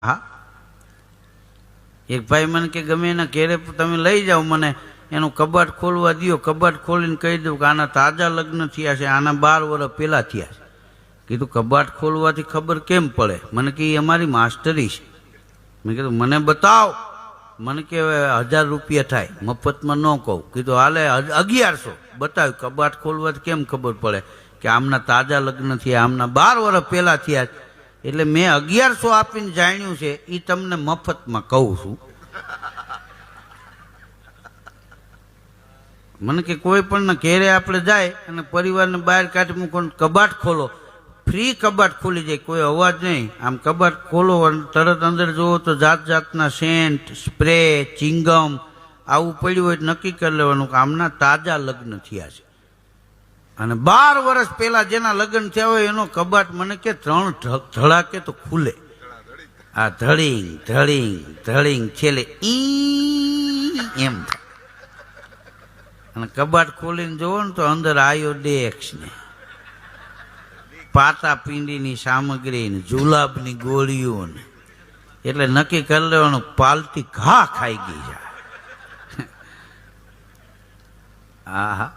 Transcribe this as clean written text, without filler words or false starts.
હા, એક ભાઈ મને કે ગમે એના ઘેરે તમે લઈ જાઓ, મને એનું કબાટ ખોલવા દો. કબાટ ખોલીને કહી દઉં કે આના તાજા લગ્ન થયા છે, આના 12 વર્ષ પહેલાં થયા છે. કીધું કબાટ ખોલવાથી ખબર કેમ પડે? મને કે એ અમારી માસ્ટરી છે. મેં કીધું મને બતાવ. મને કે 1000 રૂપિયા થાય, મફતમાં ન કહું. કીધું હાલે 1100 બતાવ્યું. કબાટ ખોલવાથી કેમ ખબર પડે કે આમના તાજા લગ્ન થયા, આમના 12 વર્ષ પહેલાં થયા? એટલે મેં 1100 આપીને જાણ્યું છે, એ તમને મફતમાં કહું છું. મને કે કોઈ પણ ઘેરે આપણે જાય અને પરિવારને બહાર કાઢી મૂકો, કબાટ ખોલો, ફ્રી કબાટ ખુલી જાય, કોઈ અવાજ નહીં. આમ કબાટ ખોલો અને તરત અંદર જુઓ તો જાત જાતના સેન્ટ, સ્પ્રે, ચિંગમ આવું પડ્યું હોય. નક્કી કરી લેવાનું કે આમના તાજા લગ્ન થયા છે. અને 12 વર્ષ પહેલા જેના લગ્ન થયા હોય એનો કબાટ મને કે 3 ધડાકે તો ખુલે. આ ધડીંગ ધડીંગ ધડીંગ છેલ્લે એમ થાય. અને કબાટ ખોલીને જોવો ને તો અંદર આયોડેક્સ ને પાતા પીંડીની સામગ્રી ને જુલાબની ગોળીઓ ને, એટલે નક્કી કરી લેવાનું પાલટી ઘા ખાઈ ગઈ છે. હા હા.